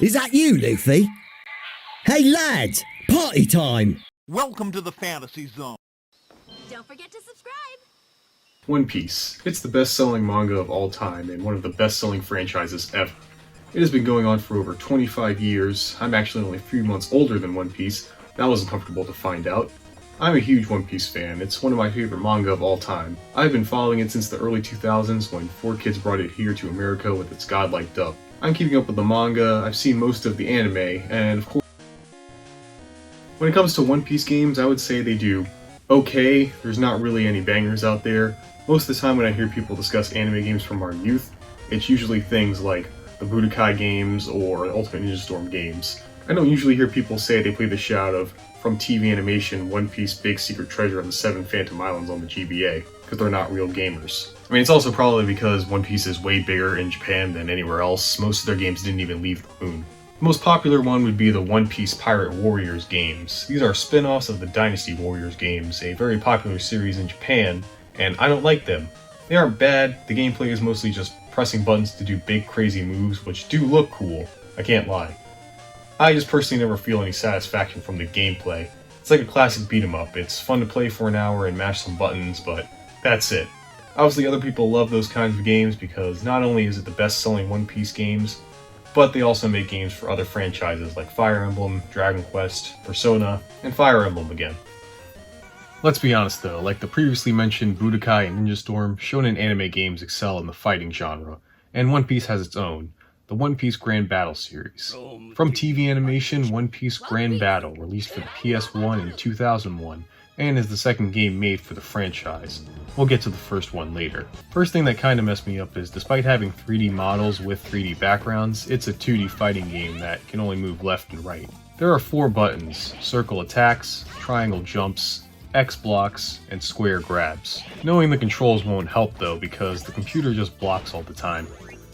Is that you, Luffy? Hey lads, party time! Welcome to the fantasy zone. Don't forget to subscribe! One Piece. It's the best-selling manga of all time and one of the best-selling franchises ever. It has been going on for over 25 years. I'm actually only a few months older than One Piece. That was uncomfortable to find out. I'm a huge One Piece fan. It's one of my favorite manga of all time. I've been following it since the early 2000s when 4Kids brought it here to America with its godlike dub. I'm keeping up with the manga, I've seen most of the anime, and of course, when it comes to One Piece games, I would say they do okay. There's not really any bangers out there. Most of the time when I hear people discuss anime games from our youth, it's usually things like the Budokai games or Ultimate Ninja Storm games. I don't usually hear people say they play the shit out of, from TV animation, One Piece Big Secret Treasure of the Seven Phantom Islands on the GBA, because they're not real gamers. I mean, it's also probably because One Piece is way bigger in Japan than anywhere else. Most of their games didn't even leave the moon. The most popular one would be the One Piece Pirate Warriors games. These are spin-offs of the Dynasty Warriors games, a very popular series in Japan, and I don't like them. They aren't bad, the gameplay is mostly just pressing buttons to do big crazy moves, which do look cool, I can't lie. I just personally never feel any satisfaction from the gameplay. It's like a classic beat 'em up. It's fun to play for an hour and mash some buttons, but that's it. Obviously other people love those kinds of games because not only is it the best-selling One Piece games, but they also make games for other franchises like Fire Emblem, Dragon Quest, Persona, and Fire Emblem again. Let's be honest though, like the previously mentioned Budokai and Ninja Storm, shonen anime games excel in the fighting genre, and One Piece has its own, the One Piece Grand Battle series. From TV animation, One Piece Grand Battle, released for the PS1 in 2001, and is the second game made for the franchise. We'll get to the first one later. First thing that kinda messed me up is despite having 3D models with 3D backgrounds, it's a 2D fighting game that can only move left and right. There are 4 buttons: circle attacks, triangle jumps, X blocks, and square grabs. Knowing the controls won't help though because the computer just blocks all the time.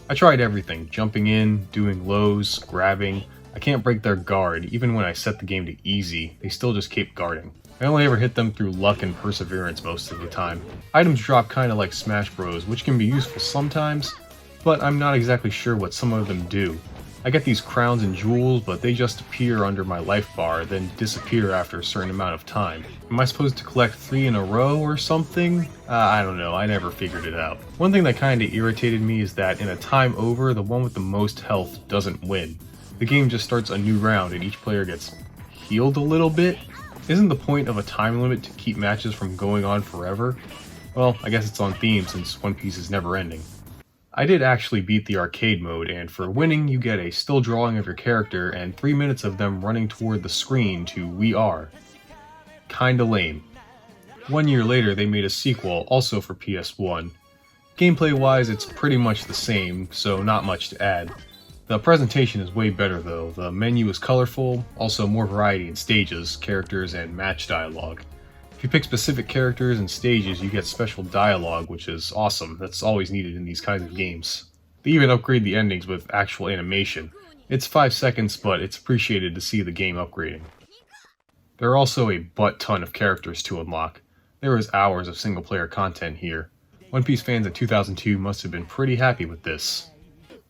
I tried everything, jumping in, doing lows, grabbing. I can't break their guard, even when I set the game to easy, they still just keep guarding. I only ever hit them through luck and perseverance most of the time. Items drop kinda like Smash Bros, which can be useful sometimes, but I'm not exactly sure what some of them do. I get these crowns and jewels, but they just appear under my life bar, then disappear after a certain amount of time. Am I supposed to collect 3 in a row or something? I don't know, I never figured it out. One thing that kinda irritated me is that in a time over, the one with the most health doesn't win. The game just starts a new round and each player gets healed a little bit. Isn't the point of a time limit to keep matches from going on forever? Well, I guess it's on theme since One Piece is never ending. I did actually beat the arcade mode, and for winning you get a still drawing of your character and 3 minutes of them running toward the screen to "We Are." Kinda lame. 1 year later they made a sequel, also for PS1. Gameplay wise it's pretty much the same, so not much to add. The presentation is way better though, the menu is colorful, also more variety in stages, characters, and match dialogue. If you pick specific characters and stages, you get special dialogue, which is awesome. That's always needed in these kinds of games. They even upgrade the endings with actual animation. It's 5 seconds, but it's appreciated to see the game upgrading. There are also a butt ton of characters to unlock. There is hours of single player content here. One Piece fans in 2002 must have been pretty happy with this.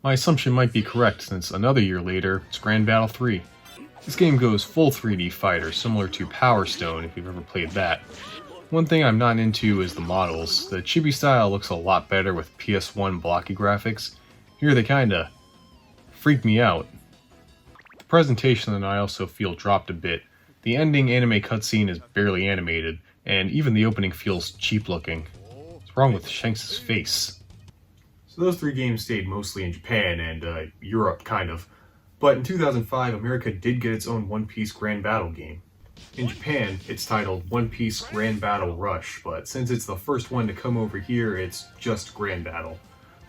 My assumption might be correct since another year later, it's Grand Battle 3. This game goes full 3D fighter, similar to Power Stone if you've ever played that. One thing I'm not into is the models. The chibi style looks a lot better with PS1 blocky graphics. Here they kinda freak me out. The presentation and I also feel dropped a bit. The ending anime cutscene is barely animated, and even the opening feels cheap looking. What's wrong with Shanks' face? So those 3 games stayed mostly in Japan and Europe, kind of. But in 2005, America did get its own One Piece Grand Battle game. In Japan, it's titled One Piece Grand Battle Rush, but since it's the first one to come over here, it's just Grand Battle.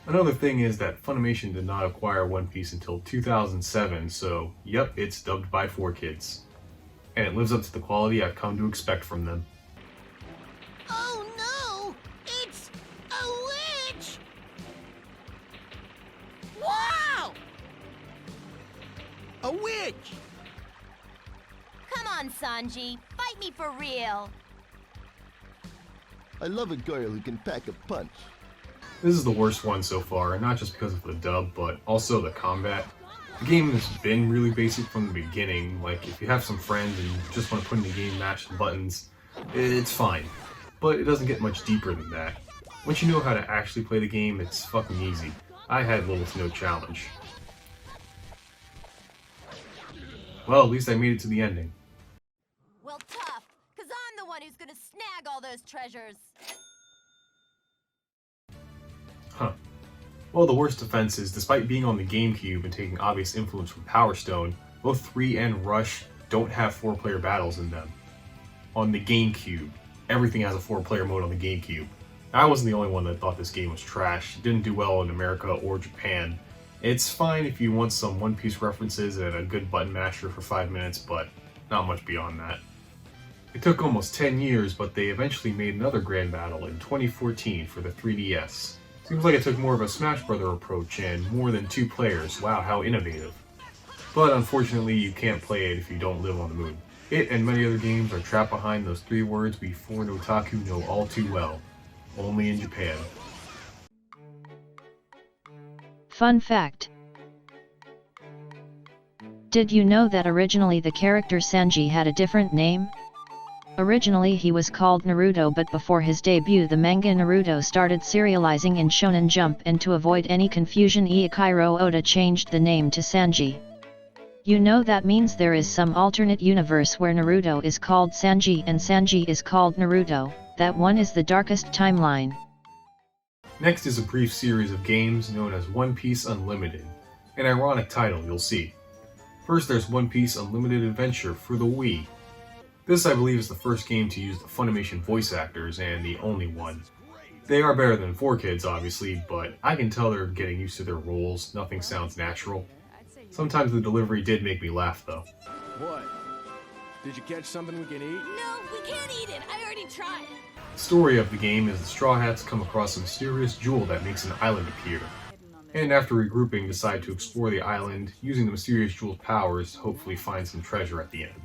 Another thing is that Funimation did not acquire One Piece until 2007, so yep, it's dubbed by 4Kids. And it lives up to the quality I've come to expect from them. Oh no! It's a witch! Wow! A witch! Come on, Sanji. Fight me for real. I love a girl who can pack a punch. This is the worst one so far, not just because of the dub, but also the combat. The game has been really basic from the beginning. Like, if you have some friends and you just want to put in the game, mash the buttons, it's fine. But it doesn't get much deeper than that. Once you know how to actually play the game, it's fucking easy. I had little to no challenge. Well, at least I made it to the ending. Well, tough, because I'm the one who's gonna snag all those treasures. Huh. Well, the worst offense is, despite being on the GameCube and taking obvious influence from Power Stone, both 3 and Rush don't have 4-player battles in them. On the GameCube. Everything has a 4-player mode on the GameCube. I wasn't the only one that thought this game was trash. It didn't do well in America or Japan. It's fine if you want some One Piece references and a good button masher for 5 minutes, but not much beyond that. It took almost 10 years, but they eventually made another grand battle in 2014 for the 3DS. Seems like it took more of a Smash Brother approach and more than 2 players. Wow, how innovative. But unfortunately, you can't play it if you don't live on the moon. It and many other games are trapped behind those 3 words we foreign otaku know all too well. Only in Japan. Fun fact. Did you know that originally the character Sanji had a different name? Originally he was called Naruto, but before his debut the manga Naruto started serializing in Shonen Jump, and to avoid any confusion Eiichiro Oda changed the name to Sanji. You know that means there is some alternate universe where Naruto is called Sanji and Sanji is called Naruto. That one is the darkest timeline. Next is a brief series of games known as One Piece Unlimited. An ironic title, you'll see. First there's One Piece Unlimited Adventure for the Wii. This, I believe, is the first game to use the Funimation voice actors, and the only one. They are better than 4Kids, obviously, but I can tell they're getting used to their roles. Nothing sounds natural. Sometimes the delivery did make me laugh, though. What? Did you catch something we can eat? No, we can't eat it. I already tried. The story of the game is the Straw Hats come across a mysterious jewel that makes an island appear. And after regrouping, decide to explore the island, using the mysterious jewel's powers to hopefully find some treasure at the end.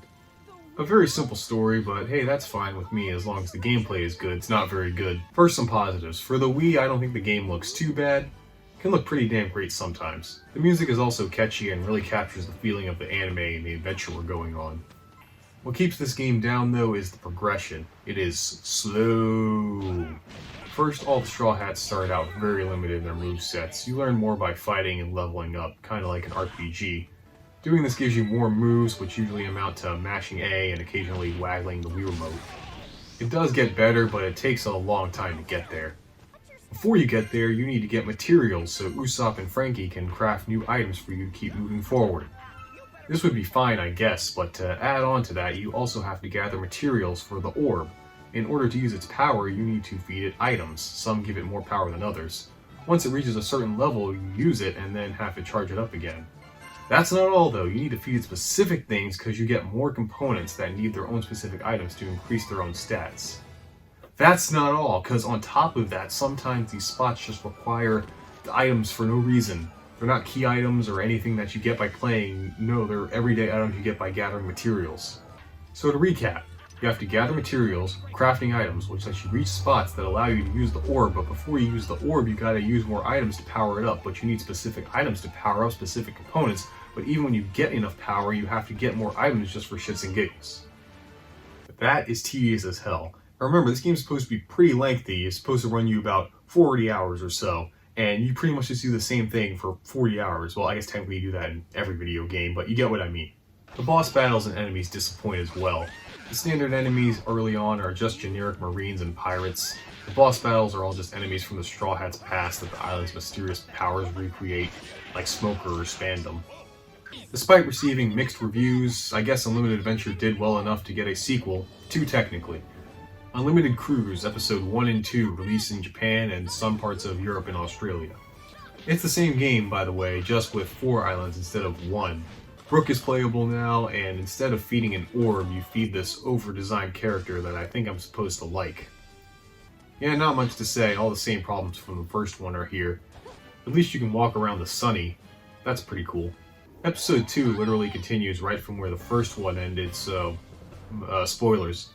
A very simple story, but hey, that's fine with me as long as the gameplay is good. It's not very good. First, some positives. For the Wii, I don't think the game looks too bad. It can look pretty damn great sometimes. The music is also catchy and really captures the feeling of the anime and the adventure we're going on. What keeps this game down, though, is the progression. It is slow. First, all the Straw Hats start out very limited in their movesets. You learn more by fighting and leveling up, kind of like an RPG. Doing this gives you more moves, which usually amount to mashing A and occasionally waggling the Wii remote. It does get better, but it takes a long time to get there. Before you get there, you need to get materials so Usopp and Frankie can craft new items for you to keep moving forward. This would be fine, I guess, but to add on to that, you also have to gather materials for the orb. In order to use its power, you need to feed it items. Some give it more power than others. Once it reaches a certain level, you use it and then have to charge it up again. That's not all, though. You need to feed it specific things because you get more components that need their own specific items to increase their own stats. That's not all, because on top of that, sometimes these spots just require the items for no reason. They're not key items or anything that you get by playing. No, they're everyday items you get by gathering materials. So to recap, you have to gather materials, crafting items, which lets you reach spots that allow you to use the orb, but before you use the orb, you gotta use more items to power it up, but you need specific items to power up specific components, but even when you get enough power, you have to get more items just for shits and giggles. But that is tedious as hell. Now remember, this game is supposed to be pretty lengthy. It's supposed to run you about 40 hours or so, and you pretty much just do the same thing for 40 hours. Well, I guess technically you do that in every video game, but you get what I mean. The boss battles and enemies disappoint as well. The standard enemies early on are just generic marines and pirates. The boss battles are all just enemies from the Straw Hats past that the island's mysterious powers recreate, like Smoker or Spandam. Despite receiving mixed reviews, I guess Unlimited Adventure did well enough to get a sequel, 2 technically. Unlimited Cruise Episode 1 and 2 released in Japan and some parts of Europe and Australia. It's the same game, by the way, just with 4 islands instead of 1. Brook is playable now, and instead of feeding an orb, you feed this over-designed character that I think I'm supposed to like. Yeah, not much to say, all the same problems from the first one are here. At least you can walk around the Sunny. That's pretty cool. Episode 2 literally continues right from where the first one ended, so spoilers.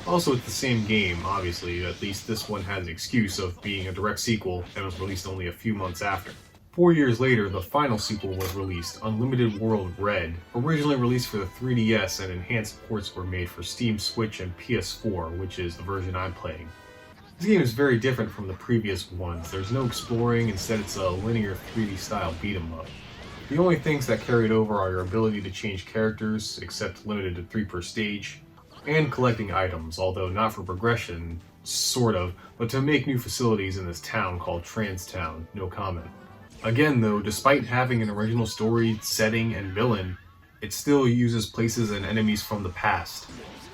Also, it's the same game, obviously, at least this one has an excuse of being a direct sequel and was released only a few months after. 4 years later, the final sequel was released, Unlimited World Red. Originally released for the 3DS, and enhanced ports were made for Steam, Switch, and PS4, which is the version I'm playing. This game is very different from the previous ones. There's no exploring, instead it's a linear 3D style beat 'em up. The only things that carried over are your ability to change characters, except limited to 3 per stage, and collecting items, although not for progression, sort of, but to make new facilities in this town called Transtown. No comment. Again though, despite having an original story, setting, and villain, it still uses places and enemies from the past.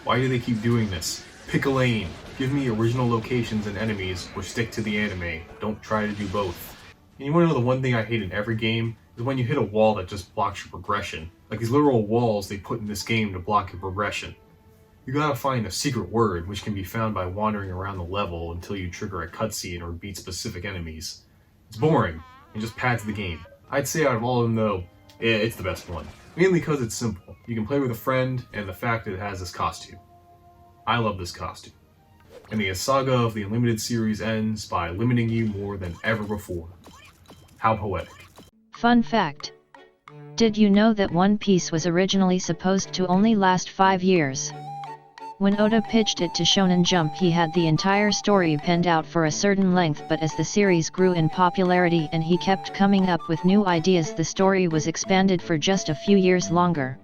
Why do they keep doing this? Pick a lane. Give me original locations and enemies, or stick to the anime. Don't try to do both. And you wanna know the one thing I hate in every game? Is when you hit a wall that just blocks your progression. Like these literal walls they put in this game to block your progression. You gotta find a secret word, which can be found by wandering around the level until you trigger a cutscene or beat specific enemies. It's boring, and just pads the game. I'd say out of all of them though, it's the best one. Mainly because it's simple. You can play with a friend, and the fact that it has this costume. I love this costume. And the saga of the Unlimited series ends by limiting you more than ever before. How poetic. Fun fact. Did you know that One Piece was originally supposed to only last 5 years? When Oda pitched it to Shonen Jump, he had the entire story penned out for a certain length, but as the series grew in popularity and he kept coming up with new ideas, the story was expanded for just a few years longer.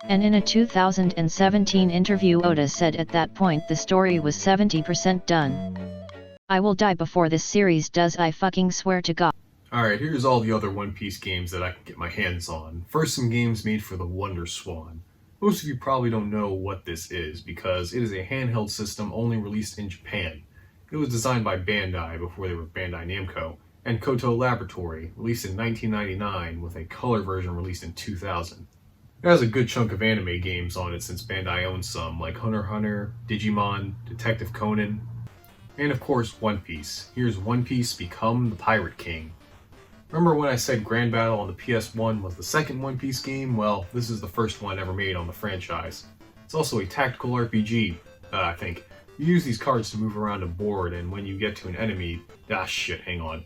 And in a 2017 interview, Oda said at that point the story was 70% done. I will die before this series does, I fucking swear to God. Alright, here's all the other One Piece games that I can get my hands on. First, some games made for the Wonder Swan. Most of you probably don't know what this is, because it is a handheld system only released in Japan. It was designed by Bandai before they were Bandai Namco, and Koto Laboratory, released in 1999 with a color version released in 2000. It has a good chunk of anime games on it since Bandai owns some, like Hunter x Hunter, Digimon, Detective Conan, and of course One Piece. Here's One Piece Become the Pirate King. Remember when I said Grand Battle on the PS1 was the second One Piece game? Well, this is the first one ever made on the franchise. It's also a tactical RPG, I think. You use these cards to move around a board, and when you get to an enemy... Ah shit, hang on.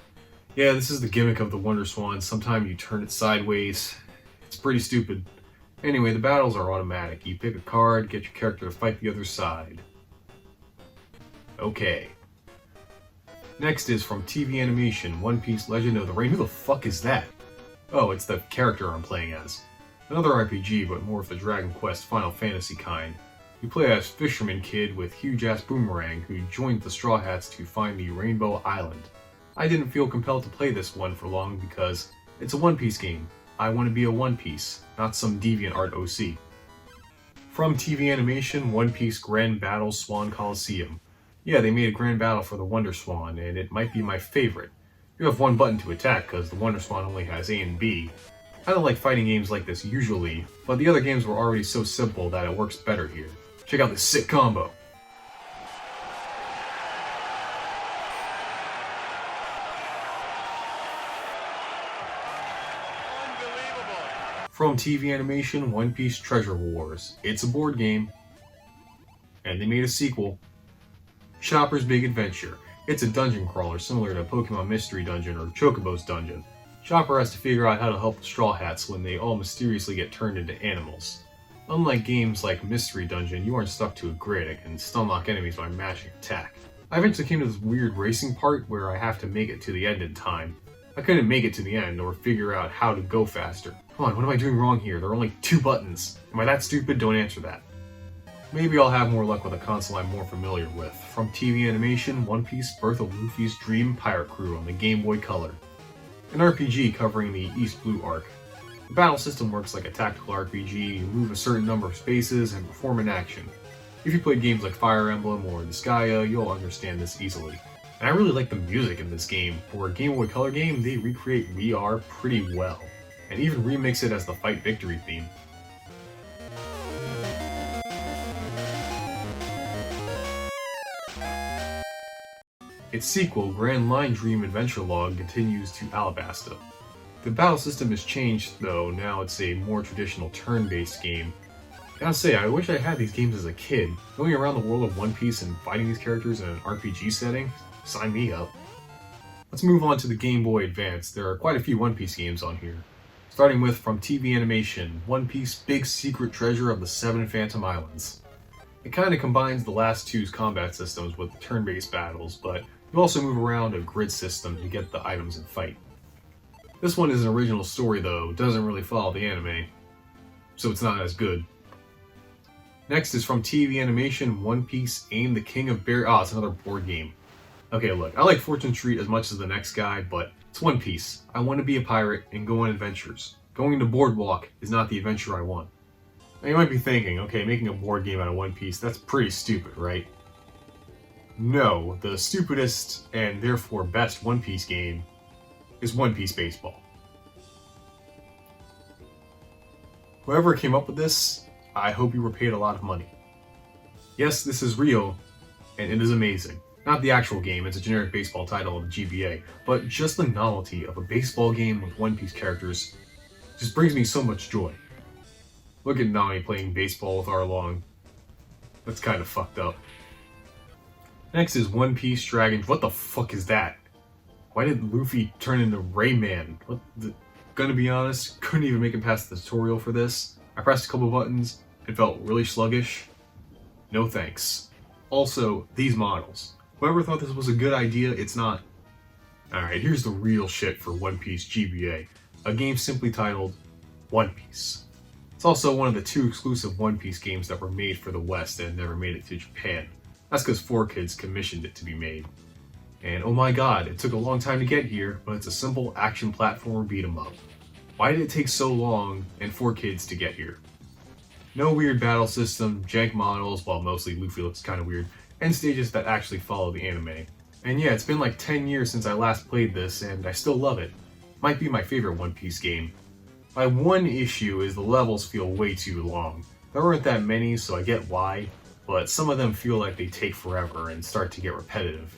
Yeah, this is the gimmick of the Wonder Swan. Sometimes you turn it sideways. It's pretty stupid. Anyway, the battles are automatic. You pick a card, get your character to fight the other side. Okay. Next is from TV Animation, One Piece Legend of the Rain. Who the fuck is that? Oh, it's the character I'm playing as. Another RPG, but more of the Dragon Quest Final Fantasy kind. You play as Fisherman Kid with huge-ass boomerang who joined the Straw Hats to find the Rainbow Island. I didn't feel compelled to play this one for long because it's a One Piece game. I want to be a One Piece, not some DeviantArt OC. From TV Animation, One Piece Grand Battle Swan Coliseum. Yeah, they made a grand battle for the Wonder Swan, and it might be my favorite. You have one button to attack, because the Wonder Swan only has A and B. I don't like fighting games like this usually, but the other games were already so simple that it works better here. Check out this sick combo! From TV Animation, One Piece Treasure Wars. It's a board game, and they made a sequel. Chopper's Big Adventure. It's a dungeon crawler similar to Pokemon Mystery Dungeon or Chocobo's Dungeon. Chopper has to figure out how to help the Straw Hats when they all mysteriously get turned into animals. Unlike games like Mystery Dungeon, you aren't stuck to a grid and can stunlock enemies by mashing attack. I eventually came to this weird racing part where I have to make it to the end in time. I couldn't make it to the end or figure out how to go faster. Come on, what am I doing wrong here? There are only 2 buttons. Am I that stupid? Don't answer that. Maybe I'll have more luck with a console I'm more familiar with. From TV Animation, One Piece Birth of Luffy's Dream Pirate Crew on the Game Boy Color. An RPG covering the East Blue arc. The battle system works like a tactical RPG, you move a certain number of spaces and perform an action. If you played games like Fire Emblem or Disgaea, you'll understand this easily. And I really like the music in this game. For a Game Boy Color game, they recreate VR pretty well, and even remix it as the Fight Victory theme. Its sequel, Grand Line Dream Adventure Log, continues to Alabasta. The battle system has changed though, now it's a more traditional turn-based game. Gotta say, I wish I had these games as a kid. Going around the world of One Piece and fighting these characters in an RPG setting? Sign me up. Let's move on to the Game Boy Advance. There are quite a few One Piece games on here. Starting with from TV Animation, One Piece Big Secret Treasure of the Seven Phantom Islands. It kind of combines the last two's combat systems with turn-based battles, but you also move around a grid system to get the items and fight. This one is an original story though, doesn't really follow the anime, so it's not as good. Next is from TV Animation, One Piece Aim the King of Bear. Ah, it's another board game. Okay, look, I like Fortune Treat as much as the next guy, but it's One Piece. I want to be a pirate and go on adventures. Going to Boardwalk is not the adventure I want. Now you might be thinking, okay, making a board game out of One Piece, that's pretty stupid, right? No, the stupidest and therefore best One Piece game is One Piece Baseball. Whoever came up with this, I hope you were paid a lot of money. Yes, this is real, and it is amazing. Not the actual game, it's a generic baseball title of the GBA, but just the novelty of a baseball game with One Piece characters just brings me so much joy. Look at Nami playing baseball with Arlong. That's kind of fucked up. Next is One Piece Dragons. What the fuck is that? Why did Luffy turn into Rayman? Gonna be honest, couldn't even make it past the tutorial for this. I pressed a couple buttons, it felt really sluggish. No thanks. Also, these models. Whoever thought this was a good idea, it's not. Alright, here's the real shit for One Piece GBA. A game simply titled One Piece. It's also one of the 2 exclusive One Piece games that were made for the West and never made it to Japan. That's because 4Kids commissioned it to be made. And oh my god, it took a long time to get here, but it's a simple action platformer beat 'em up. Why did it take so long and 4Kids to get here? No weird battle system, jank models, while mostly Luffy looks kinda weird, and stages that actually follow the anime. And yeah, it's been like 10 years since I last played this, and I still love it. Might be my favorite One Piece game. My one issue is the levels feel way too long. There aren't that many, so I get why, but some of them feel like they take forever and start to get repetitive.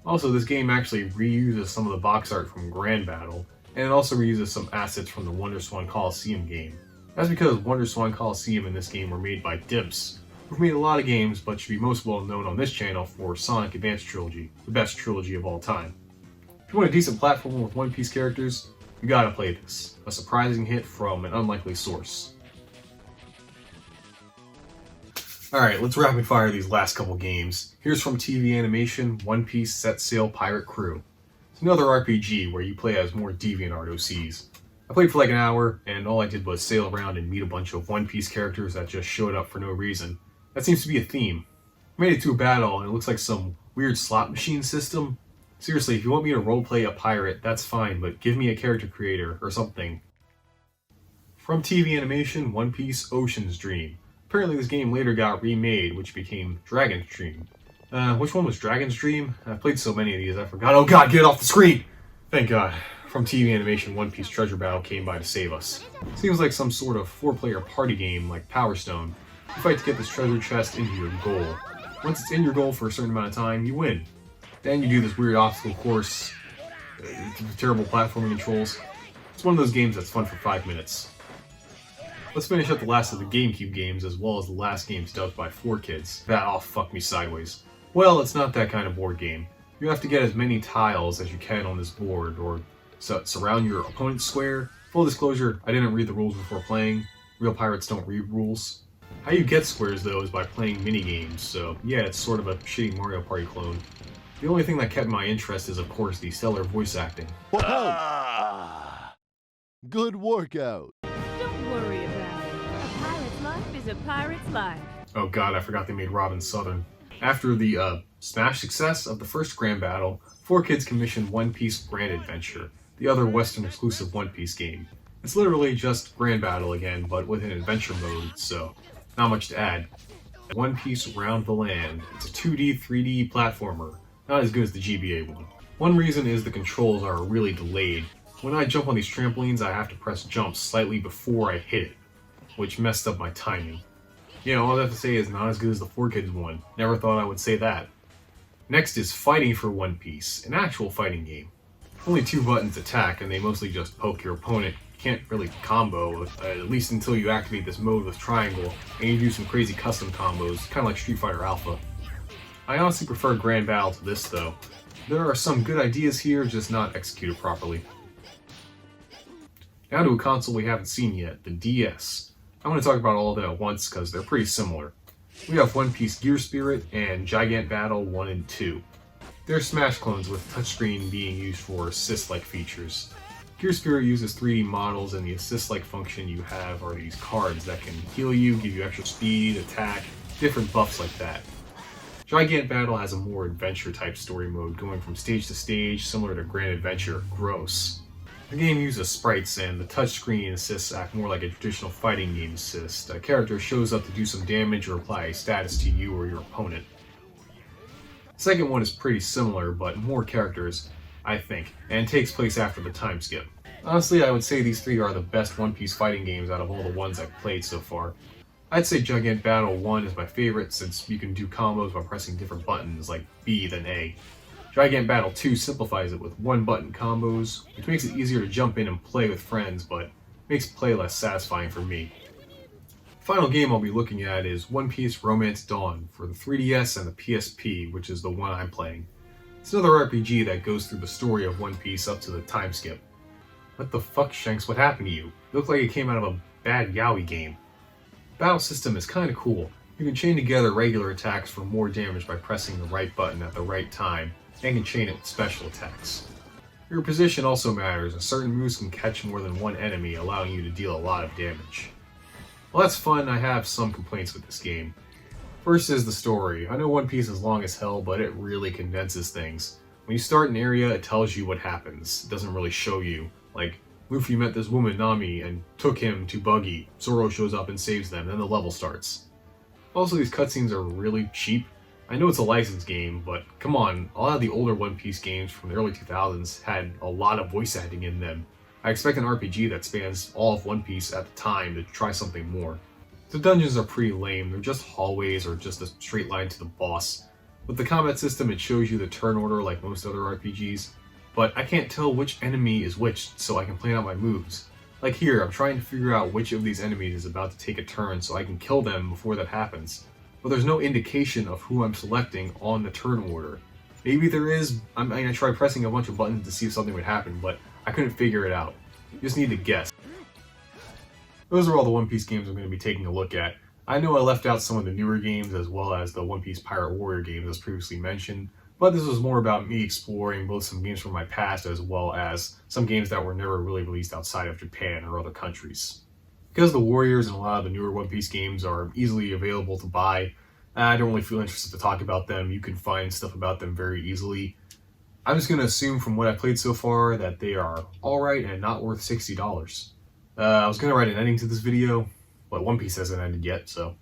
Also, this game actually reuses some of the box art from Grand Battle, and it also reuses some assets from the Wonder Swan Coliseum game. That's because Wonder Swan Coliseum and this game were made by Dimps, who've made a lot of games but should be most well known on this channel for Sonic Advance Trilogy, the best trilogy of all time. If you want a decent platformer with One Piece characters, you gotta play this. A surprising hit from an unlikely source. Alright, let's rapid fire these last couple games. Here's from TV Animation, One Piece Set Sail Pirate Crew. It's another RPG where you play as more DeviantArt OCs. I played for like an hour, and all I did was sail around and meet a bunch of One Piece characters that just showed up for no reason. That seems to be a theme. I made it to a battle, and it looks like some weird slot machine system. Seriously, if you want me to roleplay a pirate, that's fine, but give me a character creator or something. From TV Animation, One Piece Ocean's Dream. Apparently this game later got remade, which became Dragon's Dream. Which one was Dragon's Dream? I've played so many of these, I forgot. Oh god, get it off the screen! Thank god. From TV Animation, One Piece Treasure Battle came by to save us. Seems like some sort of 4-player party game like Power Stone. You fight to get this treasure chest into your goal. Once it's in your goal for a certain amount of time, you win. Then you do this weird obstacle course, terrible platforming controls. It's one of those games that's fun for 5 minutes. Let's finish up the last of the GameCube games as well as the last games dubbed by 4Kids. That all fucked me sideways. Well, it's not that kind of board game. You have to get as many tiles as you can on this board, or surround your opponent's square. Full disclosure, I didn't read the rules before playing. Real pirates don't read rules. How you get squares though is by playing mini-games, so yeah, it's sort of a shitty Mario Party clone. The only thing that kept my interest is of course the stellar voice acting. Good workout. Don't worry about it. A pirate's life is a pirate's life. Oh god, I forgot they made Robin Southern. After the smash success of the first Grand Battle, 4Kids commissioned One Piece Grand Adventure, the other Western exclusive One Piece game. It's literally just Grand Battle again, but with an adventure mode, so not much to add. One Piece Round the Land. It's a 2D, 3D platformer, not as good as the GBA one. One reason is the controls are really delayed. When I jump on these trampolines, I have to press jump slightly before I hit it, which messed up my timing. You know, all I have to say is not as good as the 4Kids one. Never thought I would say that. Next is Fighting for One Piece, an actual fighting game. Only 2 buttons attack, and they mostly just poke your opponent. You can't really combo, at least until you activate this mode with triangle, and you do some crazy custom combos, kind of like Street Fighter Alpha. I honestly prefer Grand Battle to this though. There are some good ideas here, just not executed properly. Now to a console we haven't seen yet, the DS. I want to talk about all of them at once because they're pretty similar. We have One Piece Gear Spirit and Gigant Battle 1 and 2. They're Smash clones with touchscreen being used for assist-like features. Gear Spirit uses 3D models, and the assist-like function you have are these cards that can heal you, give you extra speed, attack, different buffs like that. Gigant Battle has a more adventure-type story mode, going from stage to stage, similar to Grand Adventure. Gross. The game uses sprites, and the touchscreen assists act more like a traditional fighting game assist. A character shows up to do some damage or apply a status to you or your opponent. The second one is pretty similar, but more characters, I think, and takes place after the time skip. Honestly, I would say these three are the best One Piece fighting games out of all the ones I've played so far. I'd say Gigant Battle 1 is my favorite since you can do combos by pressing different buttons like B than A. Gigant Battle 2 simplifies it with one-button combos, which makes it easier to jump in and play with friends, but makes play less satisfying for me. The final game I'll be looking at is One Piece Romance Dawn for the 3DS and the PSP, which is the one I'm playing. It's another RPG that goes through the story of One Piece up to the time skip. What the fuck, Shanks, what happened to you? You look like it came out of a bad yaoi game. The battle system is kinda cool. You can chain together regular attacks for more damage by pressing the right button at the right time, and can chain it with special attacks. Your position also matters, and certain moves can catch more than one enemy, allowing you to deal a lot of damage. While that's fun, I have some complaints with this game. First is the story. I know One Piece is long as hell, but it really condenses things. When you start an area, it tells you what happens. It doesn't really show you. Like, Luffy met this woman, Nami, and took him to Buggy. Zoro shows up and saves them, then the level starts. Also, these cutscenes are really cheap. I know it's a licensed game, but come on, a lot of the older One Piece games from the early 2000s had a lot of voice acting in them. I expect an RPG that spans all of One Piece at the time to try something more. The dungeons are pretty lame, they're just hallways or just a straight line to the boss. With the combat system, it shows you the turn order like most other RPGs, but I can't tell which enemy is which so I can plan out my moves. Like here, I'm trying to figure out which of these enemies is about to take a turn so I can kill them before that happens. But there's no indication of who I'm selecting on the turn order. Maybe there is. I tried pressing a bunch of buttons to see if something would happen, but I couldn't figure it out. You just need to guess. Those are all the One Piece games I'm going to be taking a look at. I know I left out some of the newer games as well as the One Piece Pirate Warrior games as previously mentioned, but this was more about me exploring both some games from my past as well as some games that were never really released outside of Japan or other countries. Because the Warriors and a lot of the newer One Piece games are easily available to buy, I don't really feel interested to talk about them. You can find stuff about them very easily. I'm just going to assume from what I've played so far that they are alright and not worth $60. I was going to write an ending to this video, but One Piece hasn't ended yet, so